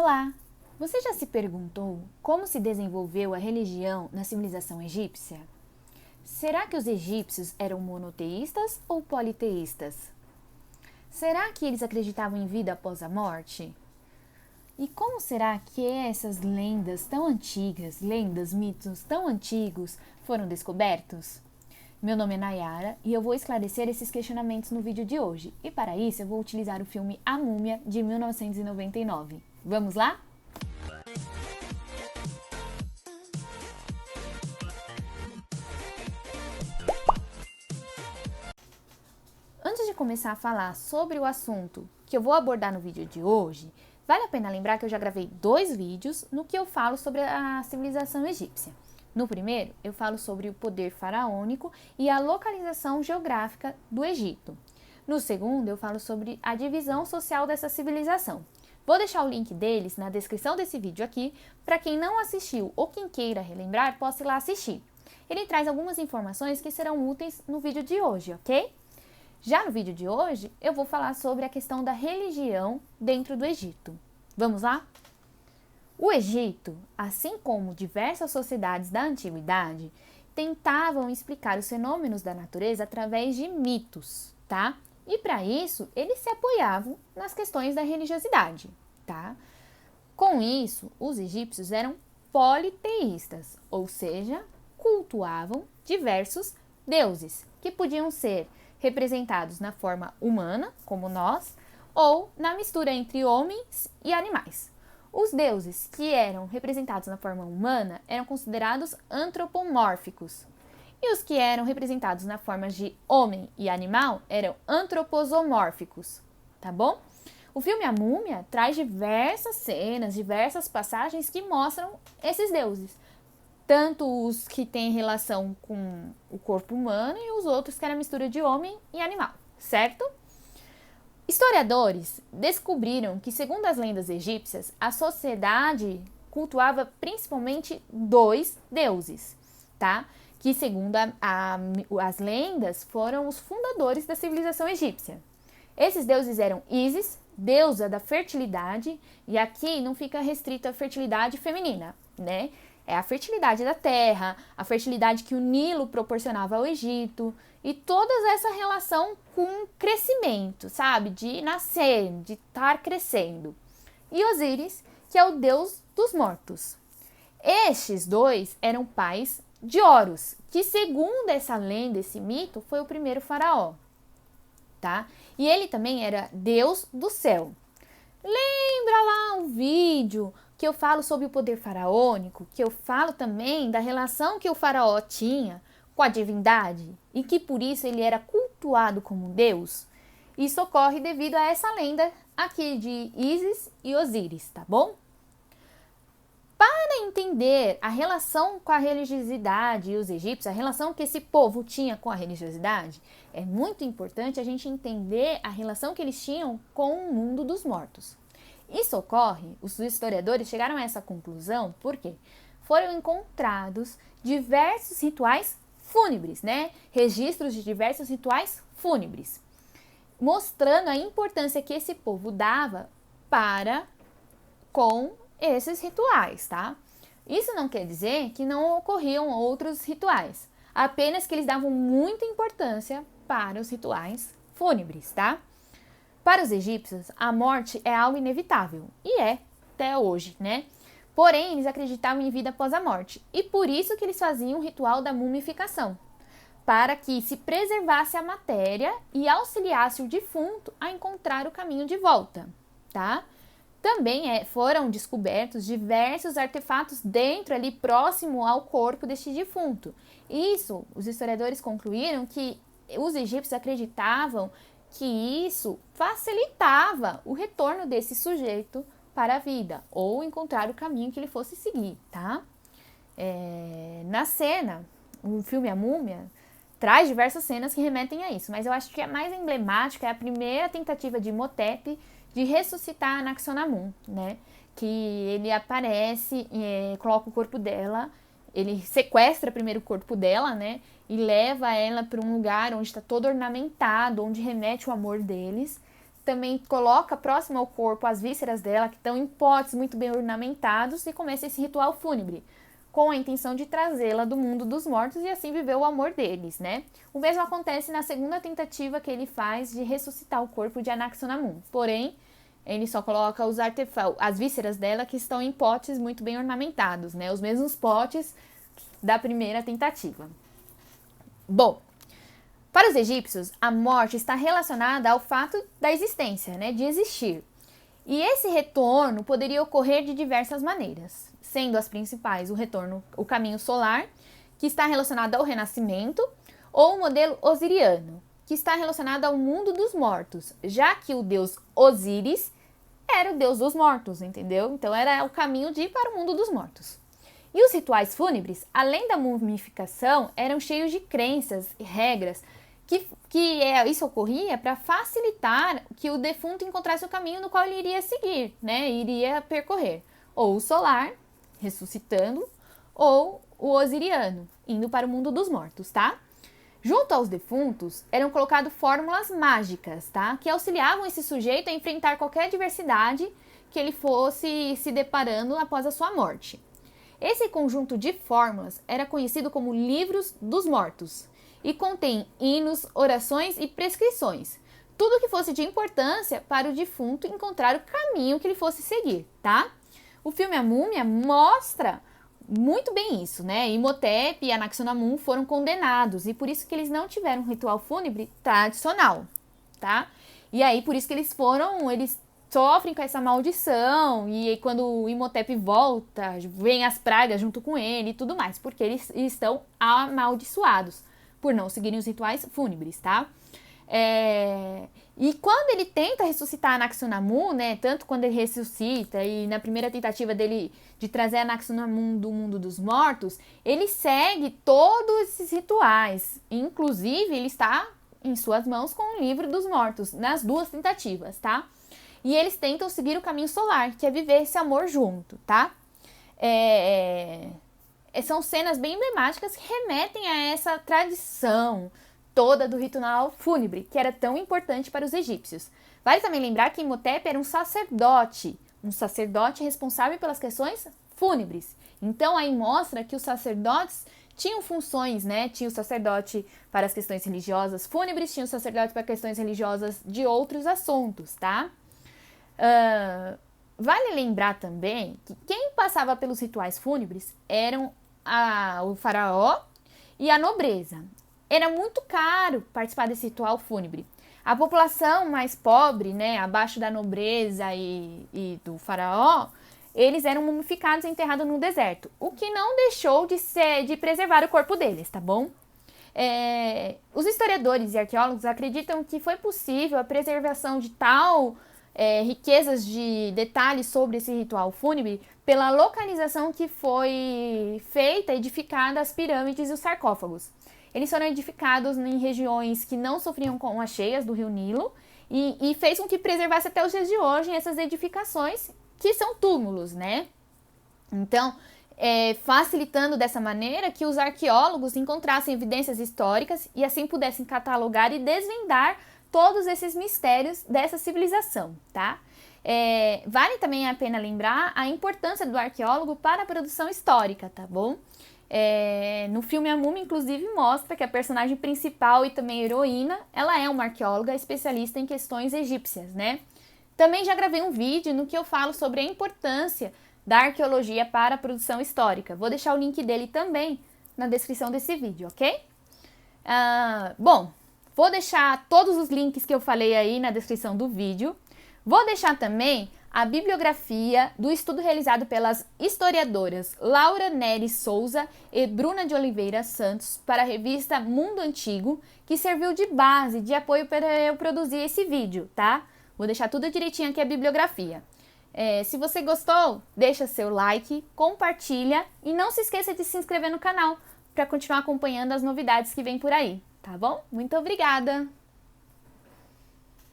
Olá! Você já se perguntou como se desenvolveu a religião na civilização egípcia? Será que os egípcios eram monoteístas ou politeístas? Será que eles acreditavam em vida após a morte? E como será que essas lendas tão antigas, mitos tão antigos foram descobertos? Meu nome é Nayara e eu vou esclarecer esses questionamentos no vídeo de hoje. E para isso eu vou utilizar o filme A Múmia, de 1999. Vamos lá? Antes de começar a falar sobre o assunto que eu vou abordar no vídeo de hoje, vale a pena lembrar que eu já gravei 2 vídeos no que eu falo sobre a civilização egípcia. No primeiro, eu falo sobre o poder faraônico e a localização geográfica do Egito. No segundo, eu falo sobre a divisão social dessa civilização. Vou deixar o link deles na descrição desse vídeo aqui, para quem não assistiu ou quem queira relembrar, possa ir lá assistir. Ele traz algumas informações que serão úteis no vídeo de hoje, ok? Já no vídeo de hoje, eu vou falar sobre a questão da religião dentro do Egito. Vamos lá? O Egito, assim como diversas sociedades da antiguidade, tentavam explicar os fenômenos da natureza através de mitos, tá? E para isso, eles se apoiavam nas questões da religiosidade, tá? Com isso, os egípcios eram politeístas, ou seja, cultuavam diversos deuses, que podiam ser representados na forma humana, como nós, ou na mistura entre homens e animais. Os deuses que eram representados na forma humana eram considerados antropomórficos, e os que eram representados na forma de homem e animal eram antroposomórficos, tá bom? O filme A Múmia traz diversas cenas, diversas passagens que mostram esses deuses, tanto os que têm relação com o corpo humano e os outros que eram a mistura de homem e animal, certo? Historiadores descobriram que, segundo as lendas egípcias, a sociedade cultuava principalmente 2 deuses, tá? Que, segundo as lendas, foram os fundadores da civilização egípcia. Esses deuses eram Ísis, deusa da fertilidade, e aqui não fica restrito à fertilidade feminina, né? É a fertilidade da terra, a fertilidade que o Nilo proporcionava ao Egito e toda essa relação com crescimento, sabe? De nascer, de estar crescendo. E Osíris, que é o deus dos mortos. Estes 2 eram pais de Horus, que segundo essa lenda, esse mito, foi o primeiro faraó, tá? E ele também era deus do céu. Lembra lá um vídeo que eu falo sobre o poder faraônico, que eu falo também da relação que o faraó tinha com a divindade e que por isso ele era cultuado como Deus? Isso ocorre devido a essa lenda aqui de Ísis e Osíris, tá bom? Para entender a relação com a religiosidade e os egípcios, a relação que esse povo tinha com a religiosidade, é muito importante a gente entender a relação que eles tinham com o mundo dos mortos. Isso ocorre, os historiadores chegaram a essa conclusão porque foram encontrados diversos rituais fúnebres, né? Registros de diversos rituais fúnebres, mostrando a importância que esse povo dava para com esses rituais, tá? Isso não quer dizer que não ocorriam outros rituais, apenas que eles davam muita importância para os rituais fúnebres, tá? Para os egípcios, a morte é algo inevitável, e é até hoje, né? Porém, eles acreditavam em vida após a morte, e por isso que eles faziam o ritual da mumificação, para que se preservasse a matéria e auxiliasse o defunto a encontrar o caminho de volta, tá? Também foram descobertos diversos artefatos dentro ali, próximo ao corpo deste defunto. Isso, os historiadores concluíram que os egípcios acreditavam que isso facilitava o retorno desse sujeito para a vida, ou encontrar o caminho que ele fosse seguir, tá? Na cena, o filme A Múmia traz diversas cenas que remetem a isso, mas eu acho que a mais emblemática é a primeira tentativa de Imhotep de ressuscitar Anaxonamun, né? Que ele aparece, coloca o corpo dela, ele sequestra primeiro o corpo dela, né? E leva ela para um lugar onde está todo ornamentado, onde remete o amor deles, também coloca próximo ao corpo as vísceras dela, que estão em potes muito bem ornamentados, e começa esse ritual fúnebre, com a intenção de trazê-la do mundo dos mortos e assim viver o amor deles, né? O mesmo acontece na segunda tentativa que ele faz de ressuscitar o corpo de Anaxunamun. Porém, ele só coloca os artefatos, as vísceras dela, que estão em potes muito bem ornamentados, né? Os mesmos potes da primeira tentativa. Bom, para os egípcios, a morte está relacionada ao fato da existência, né? De existir. E esse retorno poderia ocorrer de diversas maneiras, sendo as principais o caminho solar, que está relacionado ao renascimento, ou o modelo osiriano, que está relacionado ao mundo dos mortos, já que o deus Osíris era o deus dos mortos, entendeu? Então era o caminho de ir para o mundo dos mortos. E os rituais fúnebres, além da mumificação, eram cheios de crenças e regras isso ocorria para facilitar que o defunto encontrasse o caminho no qual ele iria seguir, né? Iria percorrer. Ou o solar, ressuscitando, ou o osiriano, indo para o mundo dos mortos, tá? Junto aos defuntos, eram colocadas fórmulas mágicas, tá? Que auxiliavam esse sujeito a enfrentar qualquer adversidade que ele fosse se deparando após a sua morte. Esse conjunto de fórmulas era conhecido como livros dos mortos e contém hinos, orações e prescrições. Tudo que fosse de importância para o defunto encontrar o caminho que ele fosse seguir, tá? O filme A Múmia mostra muito bem isso, né? Imhotep e Anaxunamun foram condenados e por isso que eles não tiveram um ritual fúnebre tradicional, tá? E aí por isso que eles sofrem com essa maldição e aí, quando o Imhotep volta, vem as pragas junto com ele e tudo mais, porque eles estão amaldiçoados por não seguirem os rituais fúnebres, tá? E quando ele tenta ressuscitar Anaxunamun, né, tanto quando ele ressuscita e na primeira tentativa dele de trazer Anaxunamun do mundo dos mortos, ele segue todos esses rituais. Inclusive, ele está em suas mãos com o livro dos mortos, nas duas tentativas, tá? E eles tentam seguir o caminho solar, que é viver esse amor junto, tá? São cenas bem emblemáticas que remetem a essa tradição toda do ritual fúnebre, que era tão importante para os egípcios. Vale também lembrar que Imhotep era um sacerdote responsável pelas questões fúnebres. Então aí mostra que os sacerdotes tinham funções, né? Tinha o sacerdote para as questões religiosas fúnebres, tinha o sacerdote para questões religiosas de outros assuntos, tá? Vale lembrar também que quem passava pelos rituais fúnebres eram o faraó e a nobreza. Era muito caro participar desse ritual fúnebre. A população mais pobre, né, abaixo da nobreza e do faraó, eles eram mumificados e enterrados no deserto, o que não deixou de preservar o corpo deles, tá bom? Os historiadores e arqueólogos acreditam que foi possível a preservação de tal riquezas de detalhes sobre esse ritual fúnebre pela localização que foi feita, edificada as pirâmides e os sarcófagos. Eles foram edificados em regiões que não sofriam com as cheias do rio Nilo e fez com que preservasse até os dias de hoje essas edificações, que são túmulos, né? Então, facilitando dessa maneira que os arqueólogos encontrassem evidências históricas e assim pudessem catalogar e desvendar todos esses mistérios dessa civilização, tá? Vale também a pena lembrar a importância do arqueólogo para a produção histórica, tá bom? No filme A Múmia, inclusive, mostra que a personagem principal e também heroína, ela é uma arqueóloga especialista em questões egípcias, né? Também já gravei um vídeo no que eu falo sobre a importância da arqueologia para a produção histórica. Vou deixar o link dele também na descrição desse vídeo, ok? Bom, vou deixar todos os links que eu falei aí na descrição do vídeo. Vou deixar também a bibliografia do estudo realizado pelas historiadoras Laura Nery Souza e Bruna de Oliveira Santos para a revista Mundo Antigo, que serviu de base, de apoio para eu produzir esse vídeo, tá? Vou deixar tudo direitinho aqui a bibliografia. Se você gostou, deixa seu like, compartilha e não se esqueça de se inscrever no canal para continuar acompanhando as novidades que vem por aí, tá bom? Muito obrigada!